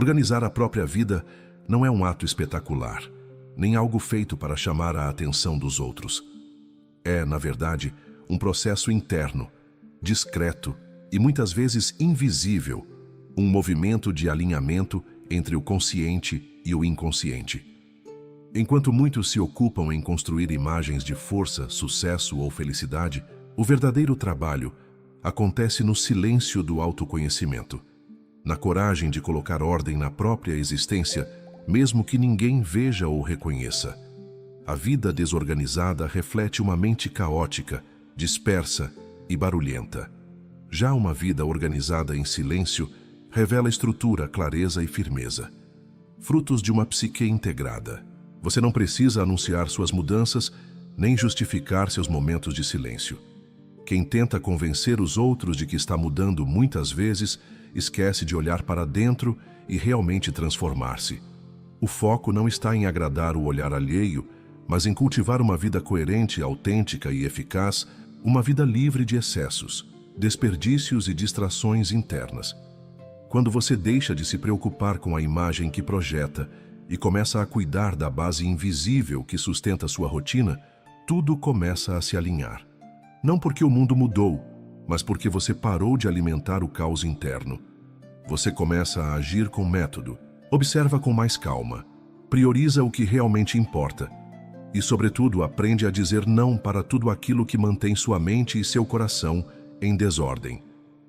Organizar a própria vida não é um ato espetacular, nem algo feito para chamar a atenção dos outros. É, na verdade, um processo interno, discreto e muitas vezes invisível, um movimento de alinhamento entre o consciente e o inconsciente. Enquanto muitos se ocupam em construir imagens de força, sucesso ou felicidade, o verdadeiro trabalho acontece no silêncio do autoconhecimento, na coragem de colocar ordem na própria existência, mesmo que ninguém veja ou reconheça. A vida desorganizada reflete uma mente caótica, dispersa e barulhenta. Já uma vida organizada em silêncio revela estrutura, clareza e firmeza, frutos de uma psique integrada. Você não precisa anunciar suas mudanças, nem justificar seus momentos de silêncio. Quem tenta convencer os outros de que está mudando muitas vezes, esquece de olhar para dentro e realmente transformar-se. O foco não está em agradar o olhar alheio, mas em cultivar uma vida coerente, autêntica e eficaz, uma vida livre de excessos, desperdícios e distrações internas. Quando você deixa de se preocupar com a imagem que projeta e começa a cuidar da base invisível que sustenta sua rotina, tudo começa a se alinhar. Não porque o mundo mudou, mas porque você parou de alimentar o caos interno. Você começa a agir com método, observa com mais calma, prioriza o que realmente importa e, sobretudo, aprende a dizer não para tudo aquilo que mantém sua mente e seu coração em desordem,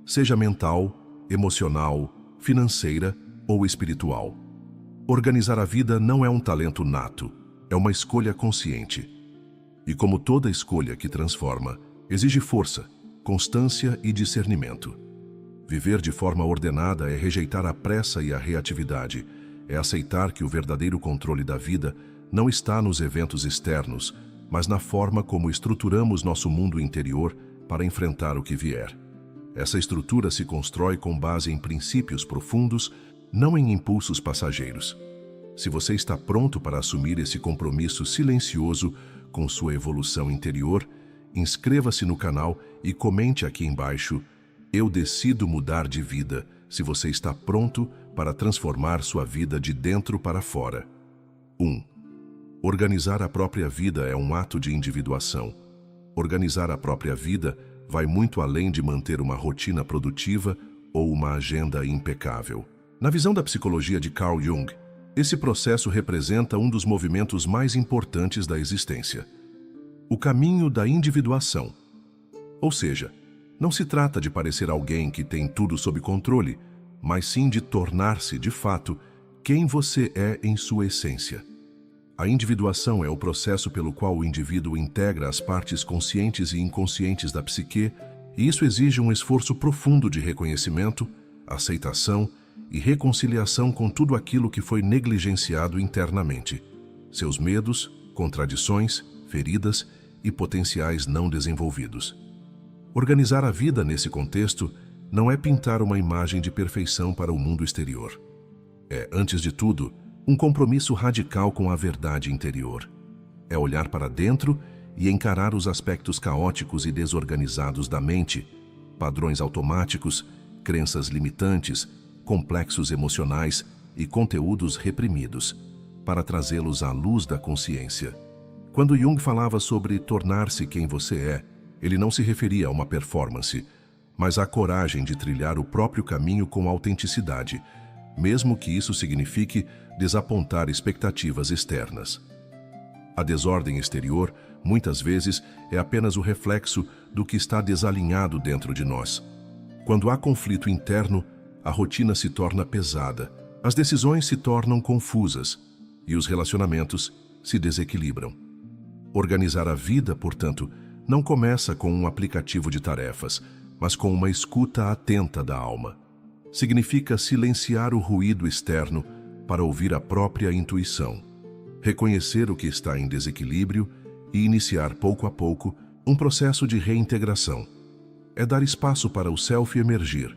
seja mental, emocional, financeira ou espiritual. Organizar a vida não é um talento nato, é uma escolha consciente. E como toda escolha que transforma, exige força, constância e discernimento. Viver de forma ordenada é rejeitar a pressa e a reatividade, é aceitar que o verdadeiro controle da vida não está nos eventos externos, mas na forma como estruturamos nosso mundo interior para enfrentar o que vier. Essa estrutura se constrói com base em princípios profundos, não em impulsos passageiros. Se você está pronto para assumir esse compromisso silencioso com sua evolução interior, inscreva-se no canal e comente aqui embaixo: eu decido mudar de vida, se você está pronto para transformar sua vida de dentro para fora. 1. Organizar a própria vida é um ato de individuação. Organizar a própria vida vai muito além de manter uma rotina produtiva ou uma agenda impecável. Na visão da psicologia de Carl Jung, esse processo representa um dos movimentos mais importantes da existência: o caminho da individuação. Ou seja, não se trata de parecer alguém que tem tudo sob controle, mas sim de tornar-se, de fato, quem você é em sua essência. A individuação é o processo pelo qual o indivíduo integra as partes conscientes e inconscientes da psique, e isso exige um esforço profundo de reconhecimento, aceitação e reconciliação com tudo aquilo que foi negligenciado internamente: seus medos, contradições, feridas e potenciais não desenvolvidos. Organizar a vida nesse contexto não é pintar uma imagem de perfeição para o mundo exterior. É, antes de tudo, um compromisso radical com a verdade interior. É olhar para dentro e encarar os aspectos caóticos e desorganizados da mente, padrões automáticos, crenças limitantes, complexos emocionais e conteúdos reprimidos, para trazê-los à luz da consciência. Quando Jung falava sobre tornar-se quem você é, ele não se referia a uma performance, mas à coragem de trilhar o próprio caminho com autenticidade, mesmo que isso signifique desapontar expectativas externas. A desordem exterior, muitas vezes, é apenas o reflexo do que está desalinhado dentro de nós. Quando há conflito interno, a rotina se torna pesada, as decisões se tornam confusas e os relacionamentos se desequilibram. Organizar a vida, portanto, não começa com um aplicativo de tarefas, mas com uma escuta atenta da alma. Significa silenciar o ruído externo para ouvir a própria intuição, reconhecer o que está em desequilíbrio e iniciar pouco a pouco um processo de reintegração. É dar espaço para o self emergir,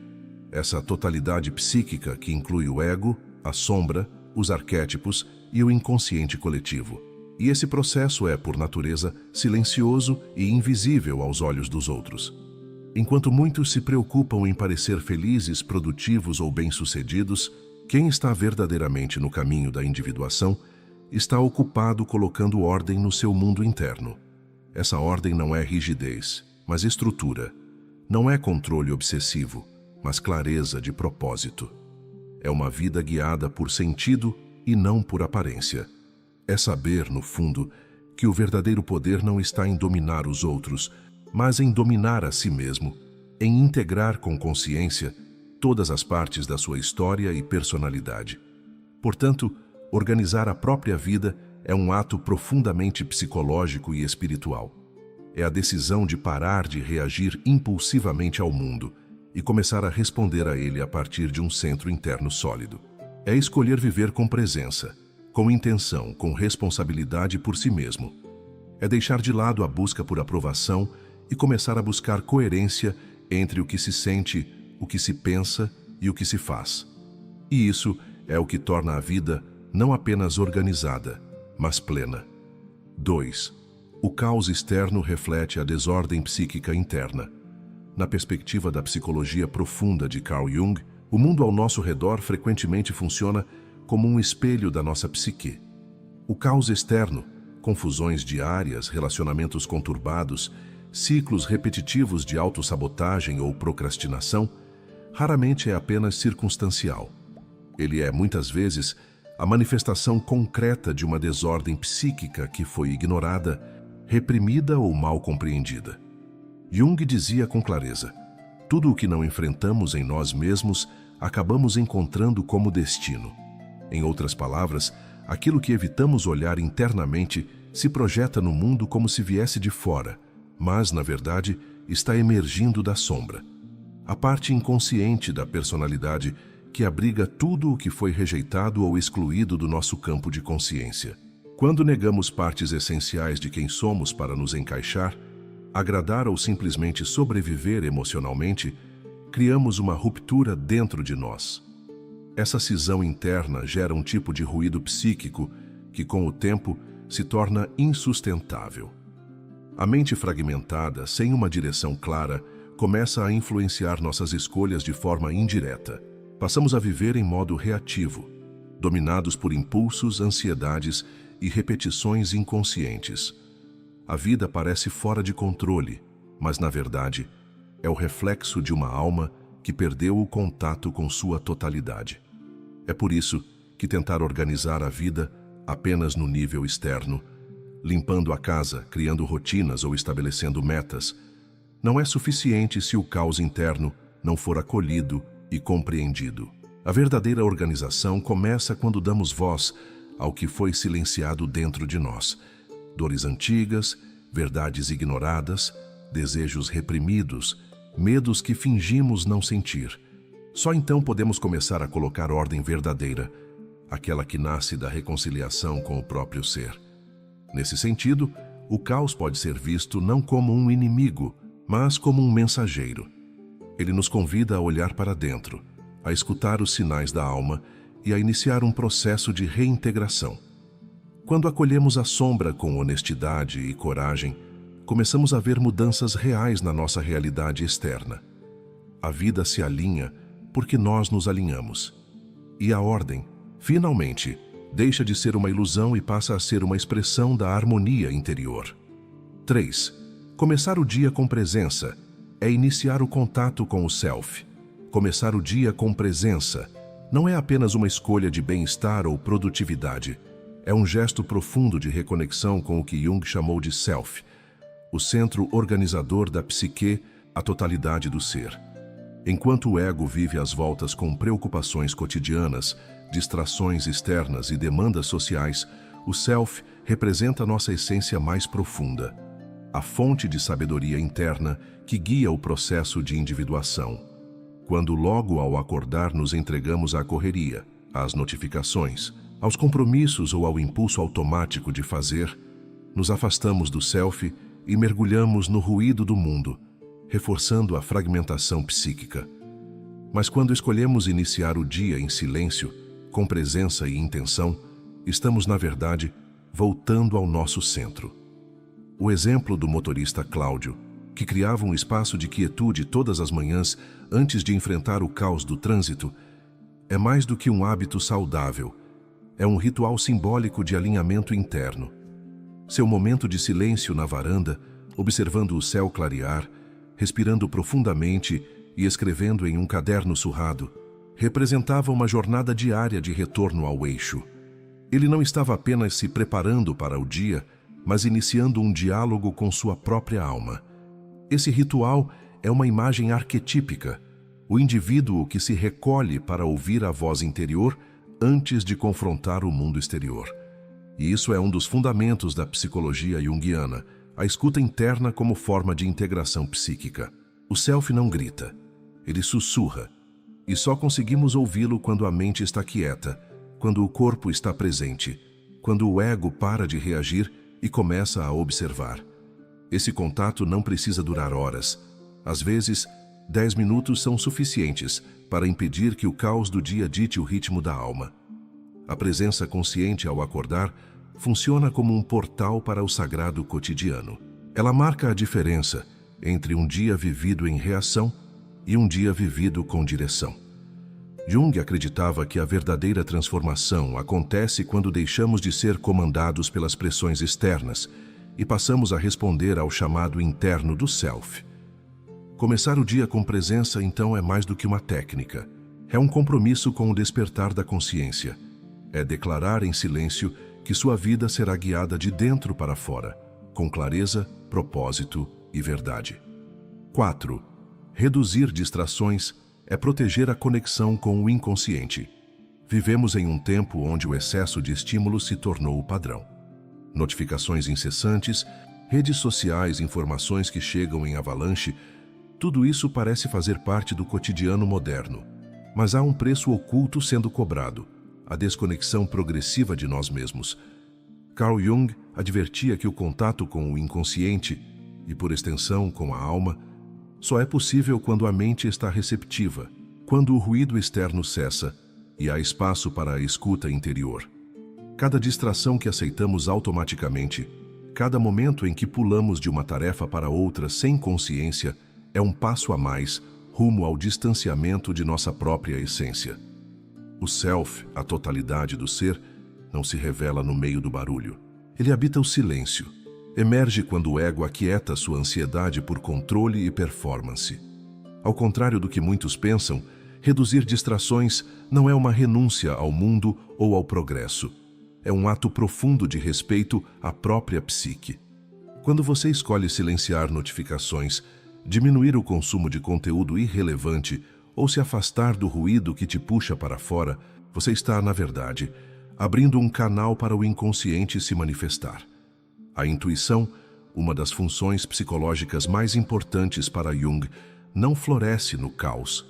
essa totalidade psíquica que inclui o ego, a sombra, os arquétipos e o inconsciente coletivo. E esse processo é, por natureza, silencioso e invisível aos olhos dos outros. Enquanto muitos se preocupam em parecer felizes, produtivos ou bem-sucedidos, Quem está verdadeiramente no caminho da individuação está ocupado colocando ordem no seu mundo interno. Essa ordem não é rigidez, mas estrutura. Não é controle obsessivo, mas clareza de propósito. É uma vida guiada por sentido e não por aparência. É saber, no fundo, que o verdadeiro poder não está em dominar os outros, mas em dominar a si mesmo, em integrar com consciência todas as partes da sua história e personalidade. Portanto, organizar a própria vida é um ato profundamente psicológico e espiritual. É a decisão de parar de reagir impulsivamente ao mundo e começar a responder a ele a partir de um centro interno sólido. É escolher viver com presença, com intenção, com responsabilidade por si mesmo. É deixar de lado a busca por aprovação e começar a buscar coerência entre o que se sente, o que se pensa e o que se faz. E isso é o que torna a vida não apenas organizada, mas plena. 2. O caos externo reflete a desordem psíquica interna. Na perspectiva da psicologia profunda de Carl Jung, o mundo ao nosso redor frequentemente funciona como um espelho da nossa psique. O caos externo, confusões diárias, relacionamentos conturbados, ciclos repetitivos de autossabotagem ou procrastinação, raramente é apenas circunstancial. Ele é, muitas vezes, a manifestação concreta de uma desordem psíquica que foi ignorada, reprimida ou mal compreendida. Jung dizia com clareza: tudo o que não enfrentamos em nós mesmos, acabamos encontrando como destino. Em outras palavras, aquilo que evitamos olhar internamente se projeta no mundo como se viesse de fora, mas, na verdade, está emergindo da sombra. A parte inconsciente da personalidade que abriga tudo o que foi rejeitado ou excluído do nosso campo de consciência. Quando negamos partes essenciais de quem somos para nos encaixar, agradar ou simplesmente sobreviver emocionalmente, criamos uma ruptura dentro de nós. Essa cisão interna gera um tipo de ruído psíquico que, com o tempo, se torna insustentável. A mente fragmentada, sem uma direção clara, começa a influenciar nossas escolhas de forma indireta. Passamos a viver em modo reativo, dominados por impulsos, ansiedades e repetições inconscientes. A vida parece fora de controle, mas, na verdade, é o reflexo de uma alma que perdeu o contato com sua totalidade. É por isso que tentar organizar a vida apenas no nível externo, limpando a casa, criando rotinas ou estabelecendo metas, não é suficiente se o caos interno não for acolhido e compreendido. A verdadeira organização começa quando damos voz ao que foi silenciado dentro de nós. Dores antigas, verdades ignoradas, desejos reprimidos, medos que fingimos não sentir. Só então podemos começar a colocar ordem verdadeira, aquela que nasce da reconciliação com o próprio ser. Nesse sentido, o caos pode ser visto não como um inimigo, mas como um mensageiro. Ele nos convida a olhar para dentro, a escutar os sinais da alma e a iniciar um processo de reintegração. Quando acolhemos a sombra com honestidade e coragem, começamos a ver mudanças reais na nossa realidade externa. A vida se alinha porque nós nos alinhamos. E a ordem, finalmente, deixa de ser uma ilusão e passa a ser uma expressão da harmonia interior. 3. Começar o dia com presença é iniciar o contato com o self. Começar o dia com presença não é apenas uma escolha de bem-estar ou produtividade. É um gesto profundo de reconexão com o que Jung chamou de self, o centro organizador da psique, a totalidade do ser. Enquanto o ego vive às voltas com preocupações cotidianas, distrações externas e demandas sociais, o self representa nossa essência mais profunda, a fonte de sabedoria interna que guia o processo de individuação. Quando logo ao acordar nos entregamos à correria, às notificações, aos compromissos ou ao impulso automático de fazer, nos afastamos do self e mergulhamos no ruído do mundo, reforçando a fragmentação psíquica. Mas quando escolhemos iniciar o dia em silêncio, com presença e intenção, estamos, na verdade, voltando ao nosso centro. O exemplo do motorista Cláudio, que criava um espaço de quietude todas as manhãs antes de enfrentar o caos do trânsito, é mais do que um hábito saudável. É um ritual simbólico de alinhamento interno. Seu momento de silêncio na varanda, observando o céu clarear, respirando profundamente e escrevendo em um caderno surrado, representava uma jornada diária de retorno ao eixo. Ele não estava apenas se preparando para o dia, mas iniciando um diálogo com sua própria alma. Esse ritual é uma imagem arquetípica, o indivíduo que se recolhe para ouvir a voz interior antes de confrontar o mundo exterior. E isso é um dos fundamentos da psicologia junguiana, a escuta interna como forma de integração psíquica. O self não grita, ele sussurra, e só conseguimos ouvi-lo quando a mente está quieta, quando o corpo está presente, quando o ego para de reagir e começa a observar. Esse contato não precisa durar horas. Às vezes, 10 minutos são suficientes para impedir que o caos do dia dite o ritmo da alma. A presença consciente ao acordar funciona como um portal para o sagrado cotidiano. Ela marca a diferença entre um dia vivido em reação e um dia vivido com direção. Jung acreditava que a verdadeira transformação acontece quando deixamos de ser comandados pelas pressões externas e passamos a responder ao chamado interno do self. Começar o dia com presença, então, é mais do que uma técnica. É um compromisso com o despertar da consciência. É declarar em silêncio que sua vida será guiada de dentro para fora, com clareza, propósito e verdade. 4. Reduzir distrações é proteger a conexão com o inconsciente. Vivemos em um tempo onde o excesso de estímulo se tornou o padrão. Notificações incessantes, redes sociais, informações que chegam em avalanche, tudo isso parece fazer parte do cotidiano moderno. Mas há um preço oculto sendo cobrado: a desconexão progressiva de nós mesmos. Carl Jung advertia que o contato com o inconsciente, e por extensão com a alma, só é possível quando a mente está receptiva, quando o ruído externo cessa e há espaço para a escuta interior. Cada distração que aceitamos automaticamente, cada momento em que pulamos de uma tarefa para outra sem consciência, é um passo a mais rumo ao distanciamento de nossa própria essência. O self, a totalidade do ser, não se revela no meio do barulho. Ele habita o silêncio. Emerge quando o ego aquieta sua ansiedade por controle e performance. Ao contrário do que muitos pensam, reduzir distrações não é uma renúncia ao mundo ou ao progresso. É um ato profundo de respeito à própria psique. Quando você escolhe silenciar notificações, diminuir o consumo de conteúdo irrelevante ou se afastar do ruído que te puxa para fora, você está, na verdade, abrindo um canal para o inconsciente se manifestar. A intuição, uma das funções psicológicas mais importantes para Jung, não floresce no caos.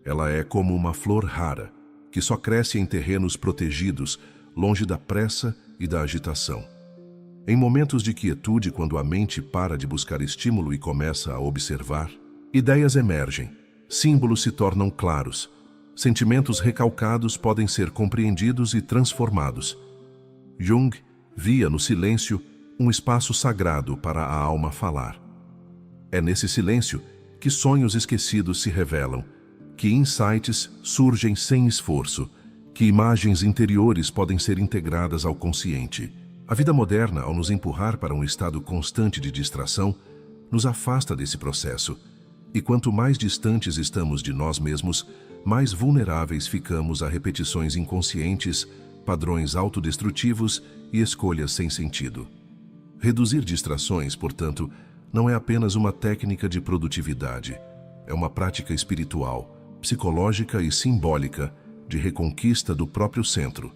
Ela é como uma flor rara, que só cresce em terrenos protegidos, longe da pressa e da agitação. Em momentos de quietude, quando a mente para de buscar estímulo e começa a observar, ideias emergem, símbolos se tornam claros, sentimentos recalcados podem ser compreendidos e transformados. Jung via no silêncio um espaço sagrado para a alma falar. É nesse silêncio que sonhos esquecidos se revelam, que insights surgem sem esforço, que imagens interiores podem ser integradas ao consciente. A vida moderna, ao nos empurrar para um estado constante de distração, nos afasta desse processo. E quanto mais distantes estamos de nós mesmos, mais vulneráveis ficamos a repetições inconscientes, padrões autodestrutivos e escolhas sem sentido. Reduzir distrações, portanto, não é apenas uma técnica de produtividade. É uma prática espiritual, psicológica e simbólica de reconquista do próprio centro.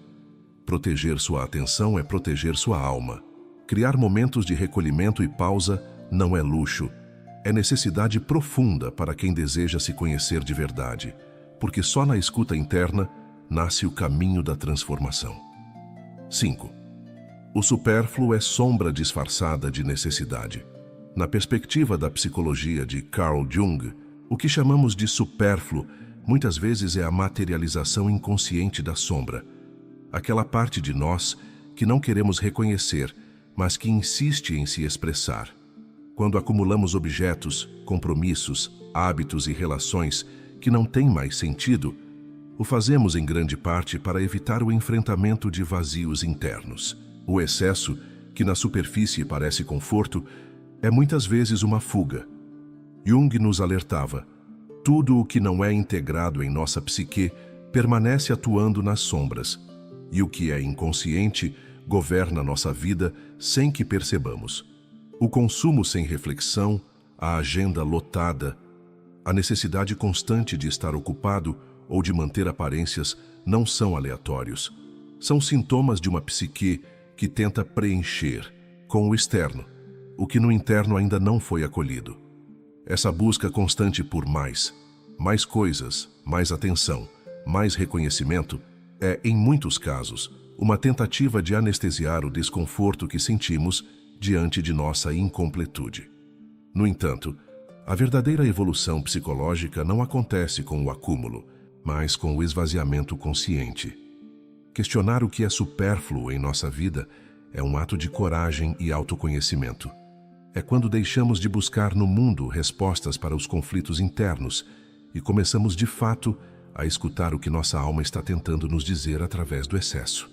Proteger sua atenção é proteger sua alma. Criar momentos de recolhimento e pausa não é luxo. É necessidade profunda para quem deseja se conhecer de verdade, porque só na escuta interna nasce o caminho da transformação. 5. O supérfluo é sombra disfarçada de necessidade. Na perspectiva da psicologia de Carl Jung, o que chamamos de supérfluo muitas vezes é a materialização inconsciente da sombra, aquela parte de nós que não queremos reconhecer, mas que insiste em se expressar. Quando acumulamos objetos, compromissos, hábitos e relações que não têm mais sentido, O fazemos em grande parte para evitar o enfrentamento de vazios internos. O excesso, que na superfície parece conforto, é muitas vezes uma fuga. Jung nos alertava: tudo o que não é integrado em nossa psique permanece atuando nas sombras, e o que é inconsciente governa nossa vida sem que percebamos. O consumo sem reflexão, a agenda lotada, a necessidade constante de estar ocupado ou de manter aparências não são aleatórios. São sintomas de uma psique que tenta preencher, com o externo, o que no interno ainda não foi acolhido. Essa busca constante por mais coisas, mais atenção, mais reconhecimento, é, em muitos casos, uma tentativa de anestesiar o desconforto que sentimos diante de nossa incompletude. No entanto, a verdadeira evolução psicológica não acontece com o acúmulo, mas com o esvaziamento consciente. Questionar o que é supérfluo em nossa vida é um ato de coragem e autoconhecimento. É quando deixamos de buscar no mundo respostas para os conflitos internos e começamos de fato a escutar o que nossa alma está tentando nos dizer através do excesso.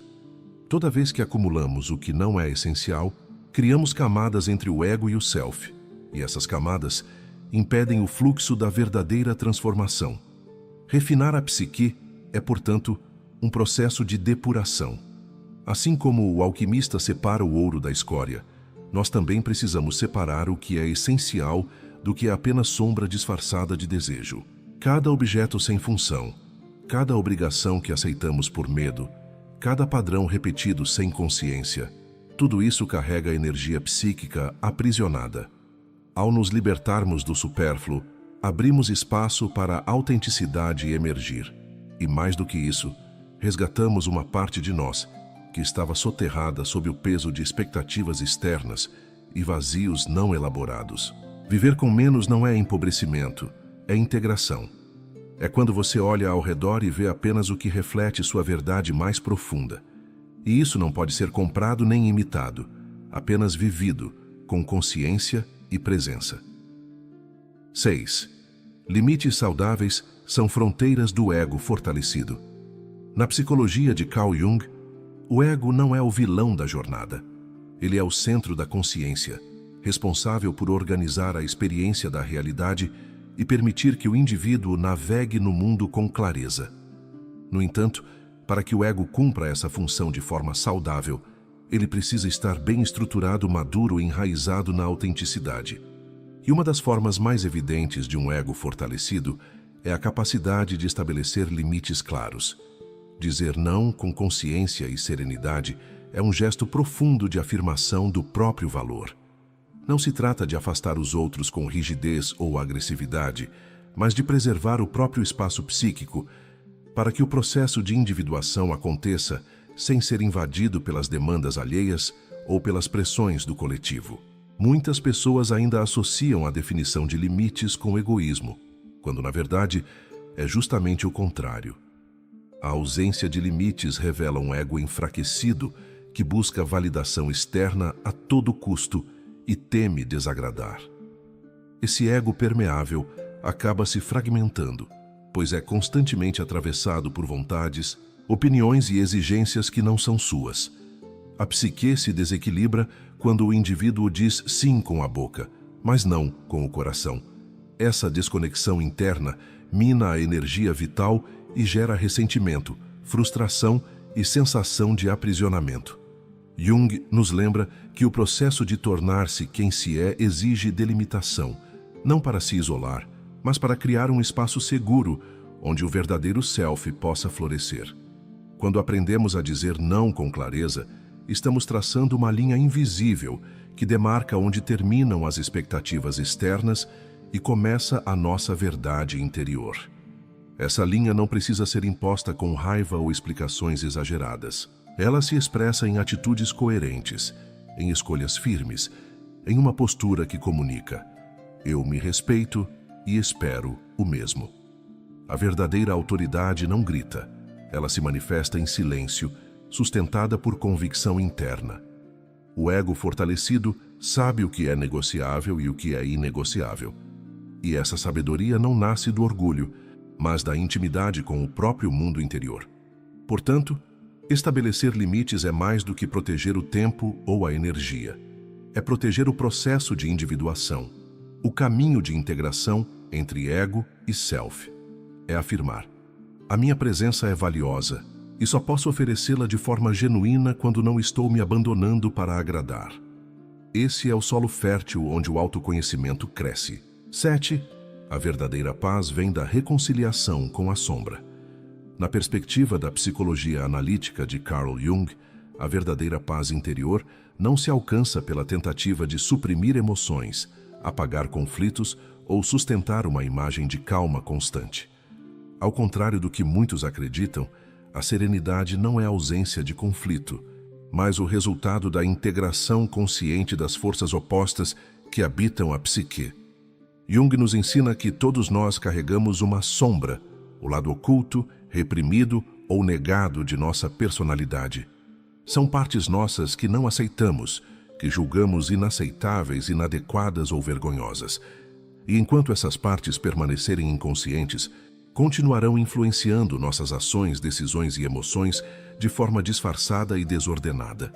Toda vez que acumulamos o que não é essencial, criamos camadas entre o ego e o self, e essas camadas impedem o fluxo da verdadeira transformação. Refinar a psique é, portanto, um processo de depuração. Assim como o alquimista separa o ouro da escória, nós também precisamos separar o que é essencial do que é apenas sombra disfarçada de desejo. Cada objeto sem função, cada obrigação que aceitamos por medo, cada padrão repetido sem consciência, tudo isso carrega energia psíquica aprisionada. Ao nos libertarmos do supérfluo, abrimos espaço para a autenticidade emergir. E mais do que isso, resgatamos uma parte de nós que estava soterrada sob o peso de expectativas externas e vazios não elaborados. Viver com menos não é empobrecimento, é integração. É quando você olha ao redor e vê apenas o que reflete sua verdade mais profunda. E isso não pode ser comprado nem imitado, apenas vivido, com consciência e presença. 6. Limites saudáveis são fronteiras do ego fortalecido. Na psicologia de Carl Jung, o ego não é o vilão da jornada. Ele é o centro da consciência, responsável por organizar a experiência da realidade e permitir que o indivíduo navegue no mundo com clareza. No entanto, para que o ego cumpra essa função de forma saudável, ele precisa estar bem estruturado, maduro e enraizado na autenticidade. E uma das formas mais evidentes de um ego fortalecido é a capacidade de estabelecer limites claros. Dizer não com consciência e serenidade é um gesto profundo de afirmação do próprio valor. Não se trata de afastar os outros com rigidez ou agressividade, mas de preservar o próprio espaço psíquico para que o processo de individuação aconteça sem ser invadido pelas demandas alheias ou pelas pressões do coletivo. Muitas pessoas ainda associam a definição de limites com egoísmo, quando na verdade é justamente o contrário. A ausência de limites revela um ego enfraquecido que busca validação externa a todo custo e teme desagradar. Esse ego permeável acaba se fragmentando, pois é constantemente atravessado por vontades, opiniões e exigências que não são suas. A psique se desequilibra quando o indivíduo diz sim com a boca, mas não com o coração. Essa desconexão interna mina a energia vital e gera ressentimento, frustração e sensação de aprisionamento. Jung nos lembra que o processo de tornar-se quem se é exige delimitação, não para se isolar, mas para criar um espaço seguro onde o verdadeiro self possa florescer. Quando aprendemos a dizer não com clareza, estamos traçando uma linha invisível que demarca onde terminam as expectativas externas e começa a nossa verdade interior. Essa linha não precisa ser imposta com raiva ou explicações exageradas. Ela se expressa em atitudes coerentes, em escolhas firmes, em uma postura que comunica: eu me respeito e espero o mesmo. A verdadeira autoridade não grita, ela se manifesta em silêncio, sustentada por convicção interna. O ego fortalecido sabe o que é negociável e o que é inegociável. E essa sabedoria não nasce do orgulho, mas da intimidade com o próprio mundo interior. Portanto, estabelecer limites é mais do que proteger o tempo ou a energia. É proteger o processo de individuação, o caminho de integração entre ego e self. É afirmar: a minha presença é valiosa e só posso oferecê-la de forma genuína quando não estou me abandonando para agradar. Esse é o solo fértil onde o autoconhecimento cresce. 7. A verdadeira paz vem da reconciliação com a sombra. Na perspectiva da psicologia analítica de Carl Jung, a verdadeira paz interior não se alcança pela tentativa de suprimir emoções, apagar conflitos ou sustentar uma imagem de calma constante. Ao contrário do que muitos acreditam, a serenidade não é ausência de conflito, mas o resultado da integração consciente das forças opostas que habitam a psique. Jung nos ensina que todos nós carregamos uma sombra, o lado oculto, reprimido ou negado de nossa personalidade. São partes nossas que não aceitamos, que julgamos inaceitáveis, inadequadas ou vergonhosas. E enquanto essas partes permanecerem inconscientes, continuarão influenciando nossas ações, decisões e emoções de forma disfarçada e desordenada.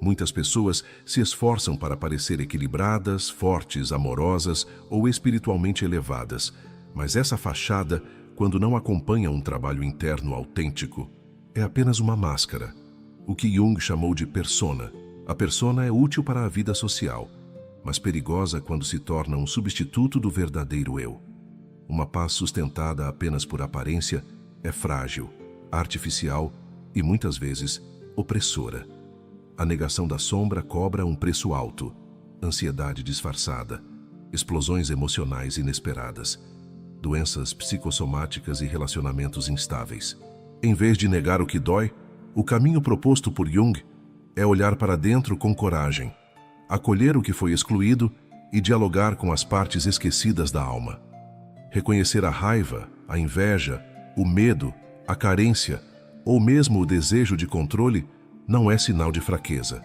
Muitas pessoas se esforçam para parecer equilibradas, fortes, amorosas ou espiritualmente elevadas, mas essa fachada, quando não acompanha um trabalho interno autêntico, é apenas uma máscara. O que Jung chamou de persona. A persona é útil para a vida social, mas perigosa quando se torna um substituto do verdadeiro eu. Uma paz sustentada apenas por aparência é frágil, artificial e, muitas vezes, opressora. A negação da sombra cobra um preço alto: ansiedade disfarçada, explosões emocionais inesperadas, doenças psicossomáticas e relacionamentos instáveis. Em vez de negar o que dói, o caminho proposto por Jung é olhar para dentro com coragem, acolher o que foi excluído e dialogar com as partes esquecidas da alma. Reconhecer a raiva, a inveja, o medo, a carência ou mesmo o desejo de controle não é sinal de fraqueza.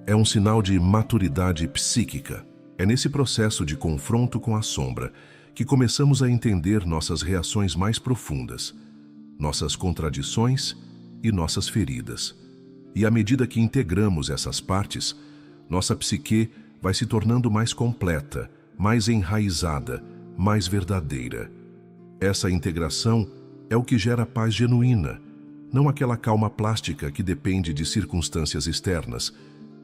É um sinal de maturidade psíquica. É nesse processo de confronto com a sombra que começamos a entender nossas reações mais profundas, nossas contradições e nossas feridas. E à medida que integramos essas partes, nossa psique vai se tornando mais completa, mais enraizada, mais verdadeira. Essa integração é o que gera paz genuína, não aquela calma plástica que depende de circunstâncias externas,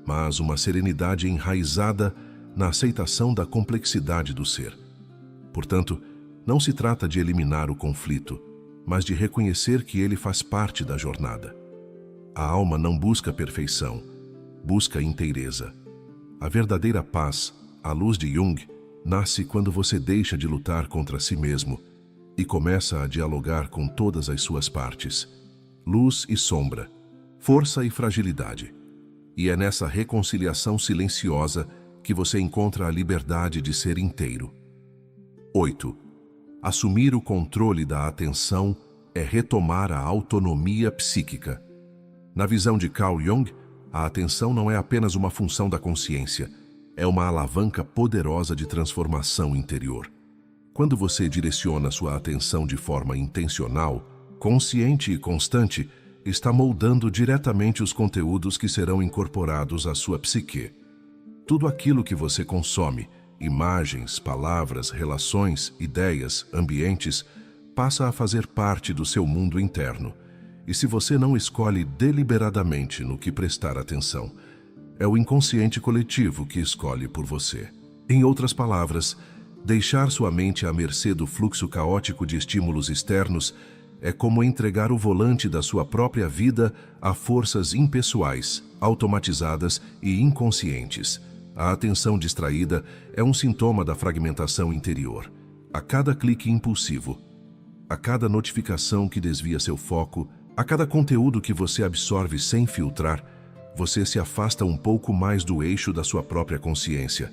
mas uma serenidade enraizada na aceitação da complexidade do ser. Portanto, não se trata de eliminar o conflito, mas de reconhecer que ele faz parte da jornada. A alma não busca perfeição, busca inteireza. A verdadeira paz, à luz de Jung, nasce quando você deixa de lutar contra si mesmo e começa a dialogar com todas as suas partes, luz e sombra, força e fragilidade. E é nessa reconciliação silenciosa que você encontra a liberdade de ser inteiro. 8. Assumir o controle da atenção é retomar a autonomia psíquica. Na visão de Carl Jung, a atenção não é apenas uma função da consciência, é uma alavanca poderosa de transformação interior. Quando você direciona sua atenção de forma intencional, consciente e constante, está moldando diretamente os conteúdos que serão incorporados à sua psique. Tudo aquilo que você consome, imagens, palavras, relações, ideias, ambientes, passa a fazer parte do seu mundo interno. E se você não escolhe deliberadamente no que prestar atenção, é o inconsciente coletivo que escolhe por você. Em outras palavras, deixar sua mente à mercê do fluxo caótico de estímulos externos é como entregar o volante da sua própria vida a forças impessoais, automatizadas e inconscientes. A atenção distraída é um sintoma da fragmentação interior. A cada clique impulsivo, a cada notificação que desvia seu foco, a cada conteúdo que você absorve sem filtrar, você se afasta um pouco mais do eixo da sua própria consciência.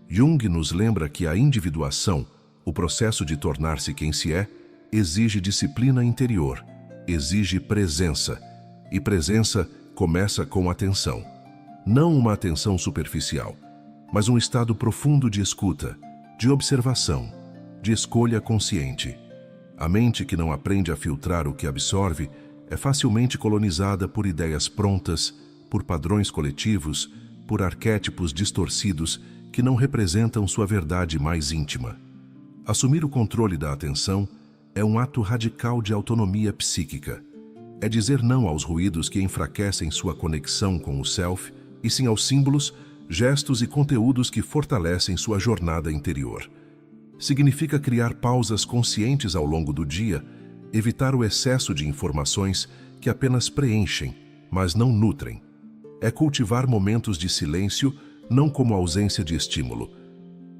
Jung nos lembra que a individuação, o processo de tornar-se quem se é, exige disciplina interior, exige presença. E presença começa com atenção. Não uma atenção superficial, mas um estado profundo de escuta, de observação, de escolha consciente. A mente que não aprende a filtrar o que absorve é facilmente colonizada por ideias prontas, por padrões coletivos, por arquétipos distorcidos que não representam sua verdade mais íntima. Assumir o controle da atenção é um ato radical de autonomia psíquica. É dizer não aos ruídos que enfraquecem sua conexão com o self, e sim aos símbolos, gestos e conteúdos que fortalecem sua jornada interior. Significa criar pausas conscientes ao longo do dia, evitar o excesso de informações que apenas preenchem, mas não nutrem. É cultivar momentos de silêncio não como ausência de estímulo,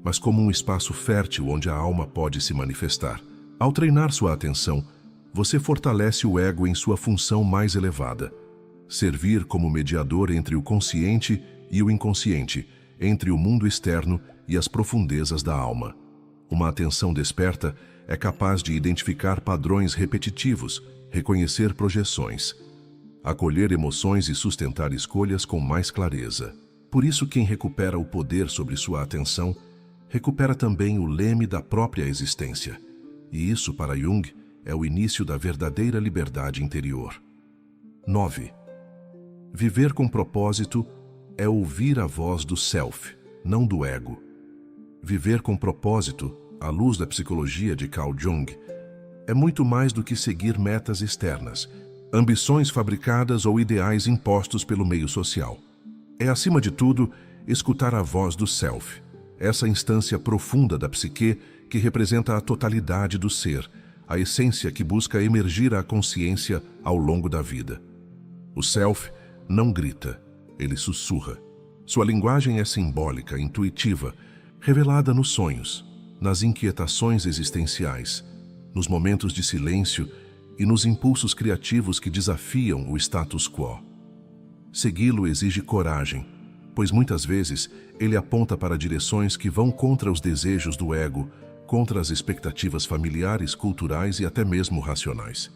mas como um espaço fértil onde a alma pode se manifestar. Ao treinar sua atenção, você fortalece o ego em sua função mais elevada. Servir como mediador entre o consciente e o inconsciente, entre o mundo externo e as profundezas da alma. Uma atenção desperta é capaz de identificar padrões repetitivos, reconhecer projeções, acolher emoções e sustentar escolhas com mais clareza. Por isso, quem recupera o poder sobre sua atenção, recupera também o leme da própria existência. E isso, para Jung, é o início da verdadeira liberdade interior. 9. Viver com propósito é ouvir a voz do self, não do ego. Viver com propósito, à luz da psicologia de Carl Jung, é muito mais do que seguir metas externas, ambições fabricadas ou ideais impostos pelo meio social. É, acima de tudo, escutar a voz do self, essa instância profunda da psique que representa a totalidade do ser, a essência que busca emergir à consciência ao longo da vida. O self não grita, ele sussurra. Sua linguagem é simbólica, intuitiva, revelada nos sonhos, nas inquietações existenciais, nos momentos de silêncio e nos impulsos criativos que desafiam o status quo. Segui-lo exige coragem, pois muitas vezes ele aponta para direções que vão contra os desejos do ego, contra as expectativas familiares, culturais e até mesmo racionais.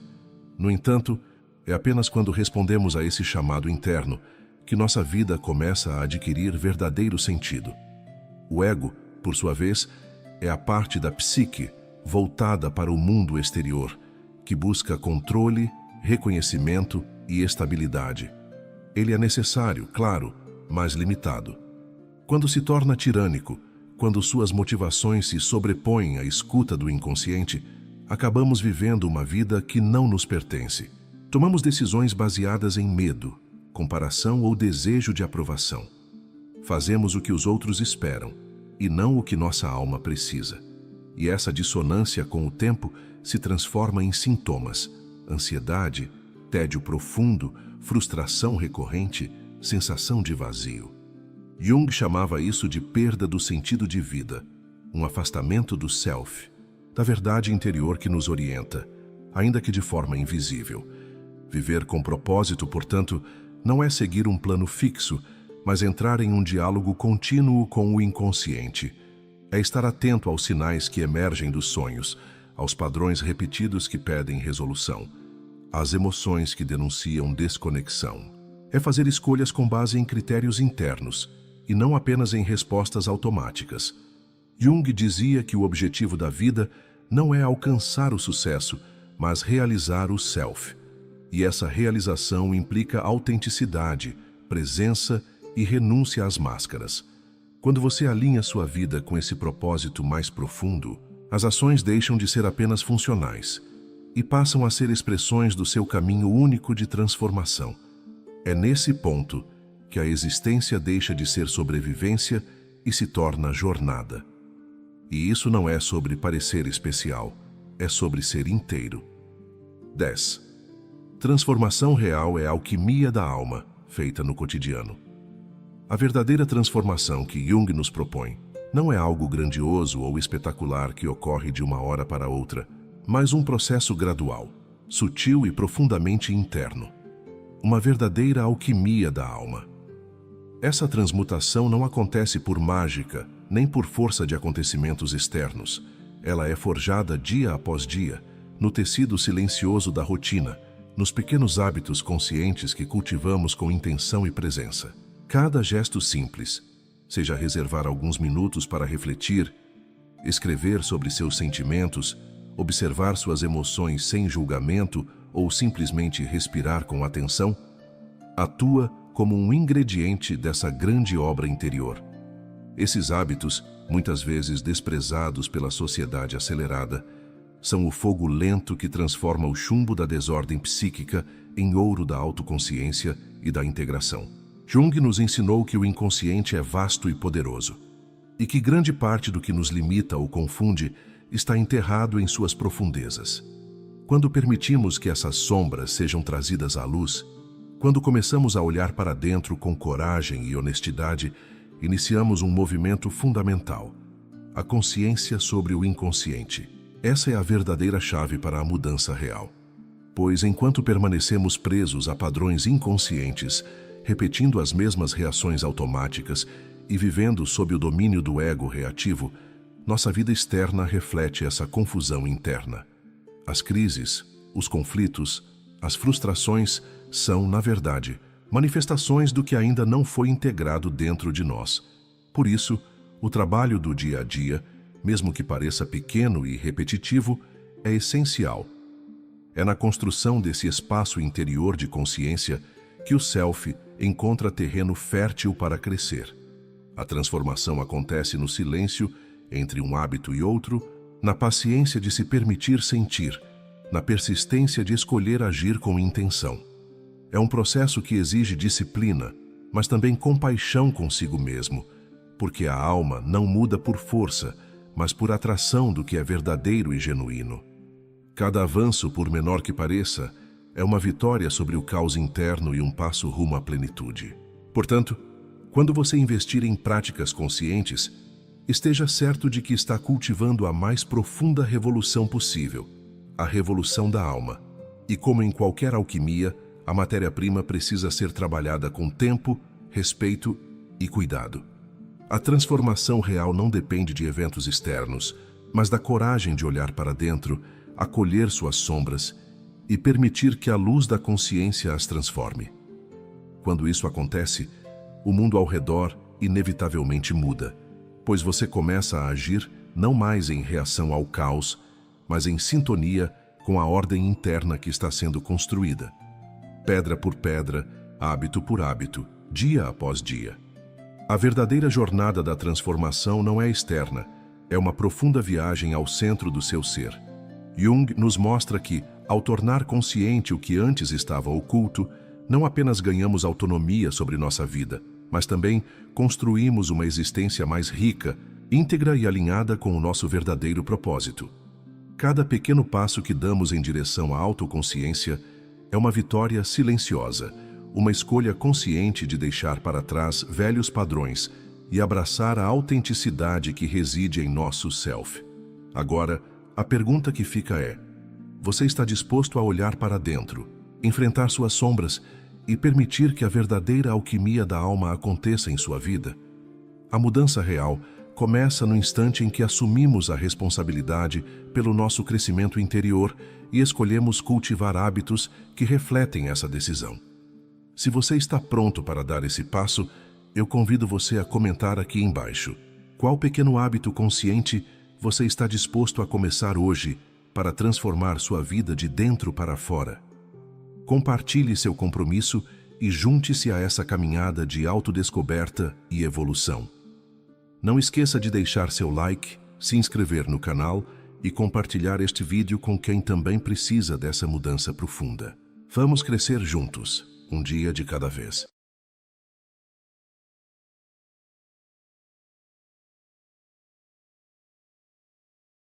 No entanto, é apenas quando respondemos a esse chamado interno que nossa vida começa a adquirir verdadeiro sentido. O ego, por sua vez, é a parte da psique voltada para o mundo exterior, que busca controle, reconhecimento e estabilidade. Ele é necessário, claro, mas limitado. Quando se torna tirânico, quando suas motivações se sobrepõem à escuta do inconsciente, acabamos vivendo uma vida que não nos pertence. Tomamos decisões baseadas em medo, comparação ou desejo de aprovação. Fazemos o que os outros esperam e não o que nossa alma precisa. E essa dissonância, com o tempo, se transforma em sintomas: ansiedade, tédio profundo, frustração recorrente, sensação de vazio. Jung chamava isso de perda do sentido de vida, um afastamento do self, da verdade interior que nos orienta, ainda que de forma invisível. Viver com propósito, portanto, não é seguir um plano fixo, mas entrar em um diálogo contínuo com o inconsciente. É estar atento aos sinais que emergem dos sonhos, aos padrões repetidos que pedem resolução, às emoções que denunciam desconexão. É fazer escolhas com base em critérios internos, e não apenas em respostas automáticas. Jung dizia que o objetivo da vida não é alcançar o sucesso, mas realizar o self. E essa realização implica autenticidade, presença e renúncia às máscaras. Quando você alinha sua vida com esse propósito mais profundo, as ações deixam de ser apenas funcionais e passam a ser expressões do seu caminho único de transformação. É nesse ponto que a existência deixa de ser sobrevivência e se torna jornada. E isso não é sobre parecer especial, é sobre ser inteiro. 10. Transformação real é a alquimia da alma, feita no cotidiano. A verdadeira transformação que Jung nos propõe não é algo grandioso ou espetacular que ocorre de uma hora para outra, mas um processo gradual, sutil e profundamente interno. Uma verdadeira alquimia da alma. Essa transmutação não acontece por mágica, nem por força de acontecimentos externos. Ela é forjada dia após dia, no tecido silencioso da rotina, nos pequenos hábitos conscientes que cultivamos com intenção e presença. Cada gesto simples, seja reservar alguns minutos para refletir, escrever sobre seus sentimentos observar suas emoções sem julgamento ou simplesmente respirar com atenção, atua como um ingrediente dessa grande obra interior. Esses hábitos, muitas vezes desprezados pela sociedade acelerada, são o fogo lento que transforma o chumbo da desordem psíquica em ouro da autoconsciência e da integração. Jung nos ensinou que o inconsciente é vasto e poderoso, e que grande parte do que nos limita ou confunde está enterrado em suas profundezas. Quando permitimos que essas sombras sejam trazidas à luz, quando começamos a olhar para dentro com coragem e honestidade, iniciamos um movimento fundamental, a consciência sobre o inconsciente. Essa é a verdadeira chave para a mudança real. Pois enquanto permanecemos presos a padrões inconscientes, repetindo as mesmas reações automáticas e vivendo sob o domínio do ego reativo, nossa vida externa reflete essa confusão interna. As crises, os conflitos, as frustrações são, na verdade, manifestações do que ainda não foi integrado dentro de nós. Por isso, o trabalho do dia a dia, mesmo que pareça pequeno e repetitivo, é essencial. É na construção desse espaço interior de consciência que o self encontra terreno fértil para crescer. A transformação acontece no silêncio entre um hábito e outro, na paciência de se permitir sentir, na persistência de escolher agir com intenção. É um processo que exige disciplina, mas também compaixão consigo mesmo, porque a alma não muda por força, mas por atração do que é verdadeiro e genuíno. Cada avanço, por menor que pareça, é uma vitória sobre o caos interno e um passo rumo à plenitude. Portanto, quando você investir em práticas conscientes, esteja certo de que está cultivando a mais profunda revolução possível, a revolução da alma. E como em qualquer alquimia, a matéria-prima precisa ser trabalhada com tempo, respeito e cuidado. A transformação real não depende de eventos externos, mas da coragem de olhar para dentro, acolher suas sombras e permitir que a luz da consciência as transforme. Quando isso acontece, o mundo ao redor inevitavelmente muda, pois você começa a agir não mais em reação ao caos, mas em sintonia com a ordem interna que está sendo construída. Pedra por pedra, hábito por hábito, dia após dia. A verdadeira jornada da transformação não é externa, é uma profunda viagem ao centro do seu ser. Jung nos mostra que, ao tornar consciente o que antes estava oculto, não apenas ganhamos autonomia sobre nossa vida, mas também construímos uma existência mais rica, íntegra e alinhada com o nosso verdadeiro propósito. Cada pequeno passo que damos em direção à autoconsciência é uma vitória silenciosa, uma escolha consciente de deixar para trás velhos padrões e abraçar a autenticidade que reside em nosso self. Agora, a pergunta que fica é: você está disposto a olhar para dentro, enfrentar suas sombras e permitir que a verdadeira alquimia da alma aconteça em sua vida? A mudança real começa no instante em que assumimos a responsabilidade pelo nosso crescimento interior e escolhemos cultivar hábitos que refletem essa decisão. Se você está pronto para dar esse passo, eu convido você a comentar aqui embaixo. Qual pequeno hábito consciente você está disposto a começar hoje para transformar sua vida de dentro para fora? Compartilhe seu compromisso e junte-se a essa caminhada de autodescoberta e evolução. Não esqueça de deixar seu like, se inscrever no canal e compartilhar este vídeo com quem também precisa dessa mudança profunda. Vamos crescer juntos, um dia de cada vez.